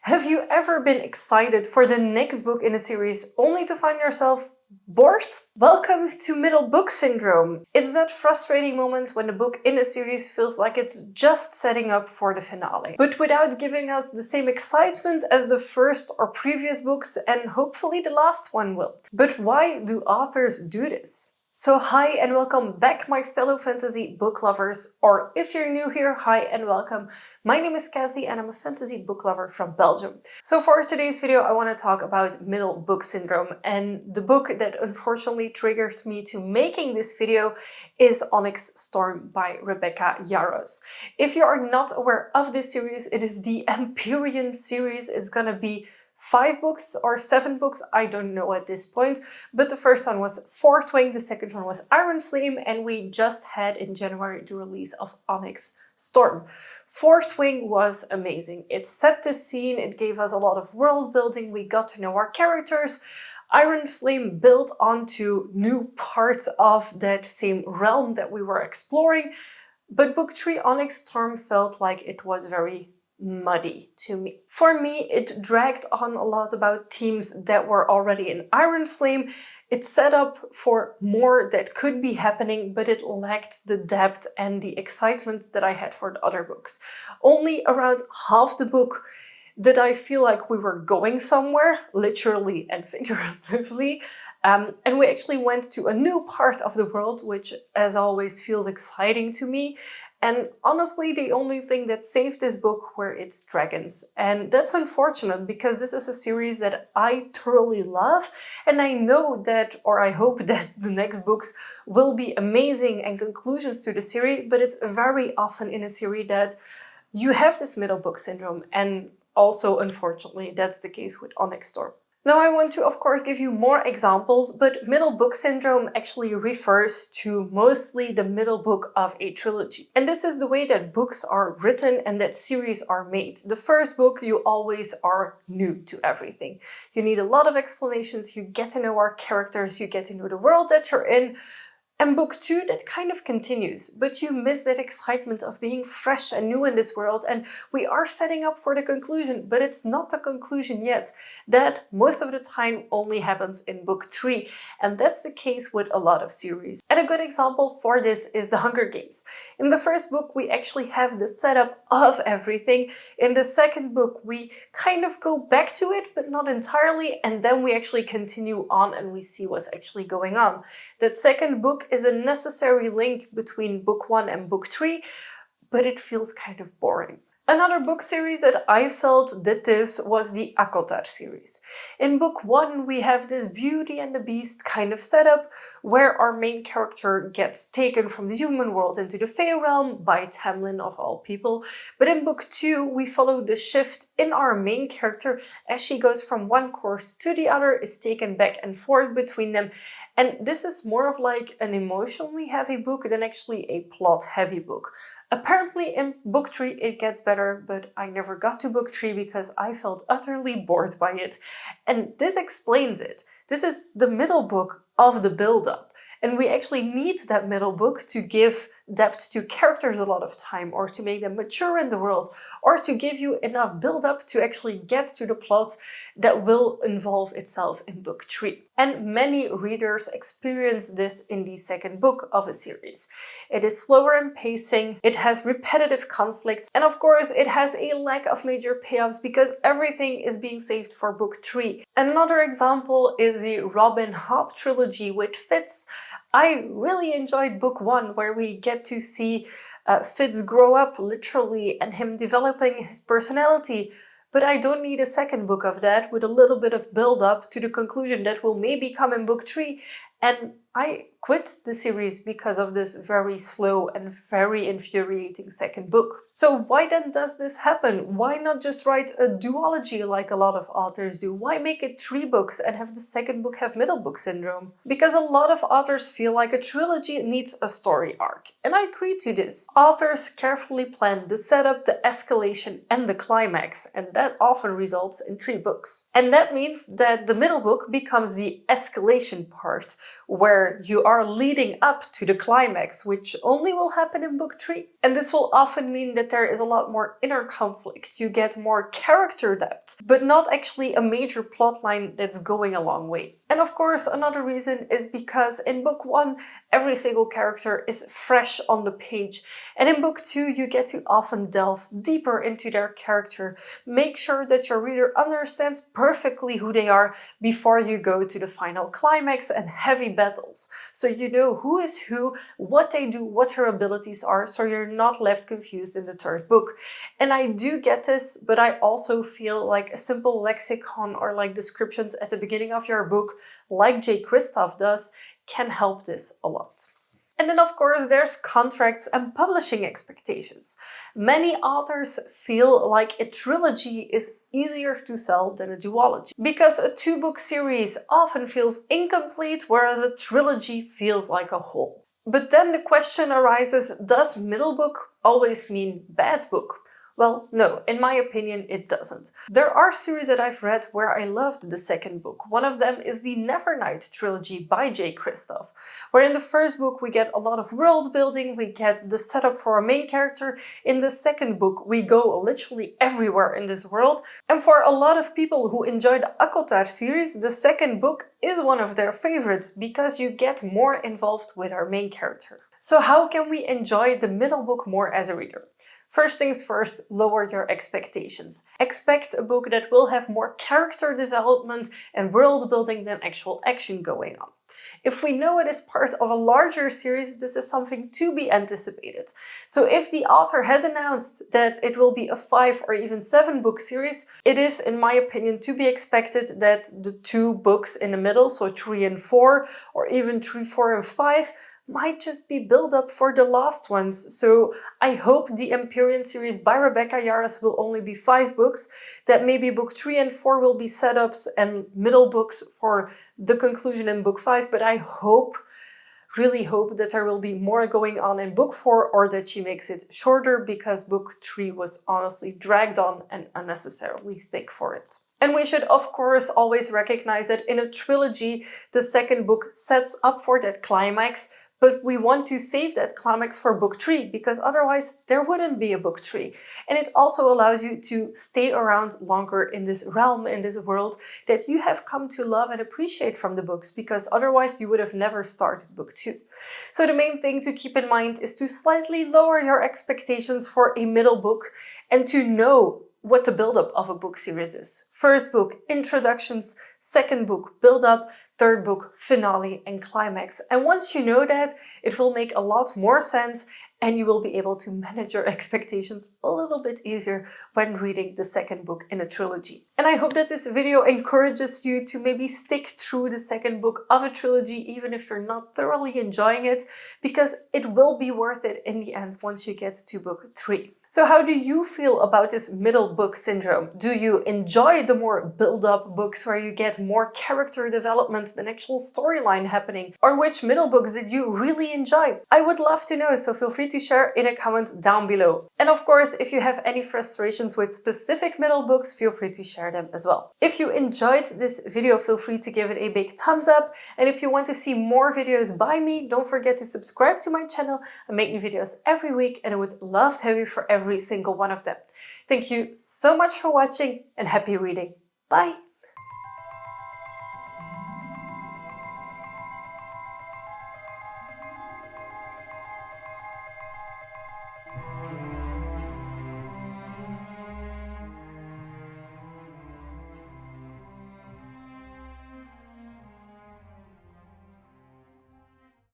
Have you ever been excited for the next book in a series only to find yourself bored? Welcome to middle book syndrome. It's that frustrating moment when the book in a series feels like it's just setting up for the finale, but without giving us the same excitement as the first or previous books, and hopefully the last one will. But why do authors do this? So hi and welcome back, my fellow fantasy book lovers, or if you're new here, hi and welcome. My name is Kathy and I'm a fantasy book lover from Belgium. So for today's video, I want to talk about middle book syndrome, and the book that unfortunately triggered me to making this video is Onyx Storm by Rebecca Yarros. If you are not aware of this series, it is the Empyrean series. It's gonna be 5 books or 7 books, I don't know at this point, but the first one was Fourth Wing, the second one was Iron Flame, and we just had in January the release of Onyx Storm. Fourth Wing was amazing. It set the scene, it gave us a lot of world building, we got to know our characters. Iron Flame built onto new parts of that same realm that we were exploring, but book 3 Onyx Storm felt like it was very muddy to me. For me, it dragged on a lot about themes that were already in Iron Flame. It set up for more that could be happening, but it lacked the depth and the excitement that I had for the other books. Only around half the book did I feel like we were going somewhere, literally and figuratively. And we actually went to a new part of the world, which as always feels exciting to me. And honestly, the only thing that saved this book were its dragons. And that's unfortunate because this is a series that I thoroughly love. And I know that, or I hope that the next books will be amazing and conclusions to the series. But it's very often in a series that you have this middle book syndrome. And also, unfortunately, that's the case with Onyx Storm. Now I want to, of course, give you more examples, but middle book syndrome actually refers to mostly the middle book of a trilogy. And this is the way that books are written and that series are made. The first book, you always are new to everything. You need a lot of explanations, you get to know our characters, you get to know the world that you're in. And book 2, that kind of continues, but you miss that excitement of being fresh and new in this world, and we are setting up for the conclusion, but it's not the conclusion yet. That most of the time only happens in book 3, and that's the case with a lot of series. And a good example for this is The Hunger Games. In the first book, we actually have the setup of everything. In the second book, we kind of go back to it, but not entirely, and then we actually continue on and we see what's actually going on. That second book is a necessary link between book 1 and book 3, but it feels kind of boring. Another book series that I felt did this was the Akotar series. In book 1, we have this Beauty and the Beast kind of setup where our main character gets taken from the human world into the Fae realm by Tamlin of all people. But in book 2, we follow the shift in our main character as she goes from one course to the other, is taken back and forth between them. And this is more of like an emotionally heavy book than actually a plot heavy book. Apparently in book 3 it gets better, but I never got to book 3 because I felt utterly bored by it. And this explains it. This is the middle book of the build-up. And we actually need that middle book to give depth to characters a lot of time, or to make them mature in the world, or to give you enough build-up to actually get to the plot that will involve itself in book 3. And many readers experience this in the second book of a series. It is slower in pacing, it has repetitive conflicts, and of course it has a lack of major payoffs because everything is being saved for book 3. Another example is the Robin Hobb trilogy with Fitz. I really enjoyed book 1, where we get to see Fitz grow up literally and him developing his personality. But I don't need a second book of that with a little bit of build up to the conclusion that will maybe come in book 3. And I quit the series because of this very slow and very infuriating second book. So why then does this happen? Why not just write a duology like a lot of authors do? Why make it 3 books and have the second book have middle book syndrome? Because a lot of authors feel like a trilogy needs a story arc. And I agree to this. Authors carefully plan the setup, the escalation, and the climax, and that often results in 3 books. And that means that the middle book becomes the escalation part, where you are leading up to the climax, which only will happen in book 3. And this will often mean that there is a lot more inner conflict. You get more character depth, but not actually a major plot line that's going a long way. And of course, another reason is because in book 1, every single character is fresh on the page. And in book 2, you get to often delve deeper into their character. Make sure that your reader understands perfectly who they are before you go to the final climax and heavy battles. So you know who is who, what they do, what their abilities are, so you're not left confused in the 3rd book. And I do get this, but I also feel like a simple lexicon or like descriptions at the beginning of your book, like J. Kristoff does, can help this a lot. And then of course there's contracts and publishing expectations. Many authors feel like a trilogy is easier to sell than a duology, because a 2-book series often feels incomplete, whereas a trilogy feels like a whole. But then the question arises, does middle book always mean bad book? Well, no, in my opinion, it doesn't. There are series that I've read where I loved the 2nd book. One of them is the Nevernight trilogy by J. Kristoff, where in the 1st book we get a lot of world building, we get the setup for our main character. In the 2nd book we go literally everywhere in this world. And for a lot of people who enjoy the Akotar series, the 2nd book is one of their favorites because you get more involved with our main character. So how can we enjoy the middle book more as a reader? First things first, lower your expectations. Expect a book that will have more character development and world building than actual action going on. If we know it is part of a larger series, this is something to be anticipated. So if the author has announced that it will be a 5 or even 7 book series, it is, in my opinion, to be expected that the 2 books in the middle, so 3 and 4, or even 3, 4 and 5, might just be build up for the last ones. So I hope the Empyrean series by Rebecca Yarros will only be 5 books, that maybe book 3 and 4 will be setups and middle books for the conclusion in book 5, but I really hope that there will be more going on in book 4, or that she makes it shorter, because book 3 was honestly dragged on and unnecessarily thick for it. And we should of course always recognize that in a trilogy, the 2nd book sets up for that climax, but we want to save that climax for book 3, because otherwise there wouldn't be a book 3. And it also allows you to stay around longer in this realm, in this world that you have come to love and appreciate from the books, because otherwise you would have never started book 2. So the main thing to keep in mind is to slightly lower your expectations for a middle book, and to know what the build-up of a book series is. 1st book, introductions. 2nd book, build-up. 3rd book, finale and climax. And once you know that, it will make a lot more sense, and you will be able to manage your expectations a little bit easier when reading the 2nd book in a trilogy. And I hope that this video encourages you to maybe stick through the 2nd book of a trilogy, even if you're not thoroughly enjoying it, because it will be worth it in the end once you get to book 3. So how do you feel about this middle book syndrome? Do you enjoy the more build-up books where you get more character development than actual storyline happening? Or which middle books did you really enjoy? I would love to know, so feel free to share in a comment down below. And of course, if you have any frustrations with specific middle books, feel free to share them as well. If you enjoyed this video, feel free to give it a big thumbs up. And if you want to see more videos by me, don't forget to subscribe to my channel. I make new videos every week, and I would love to have you for every single one of them. Thank you so much for watching, and happy reading. Bye!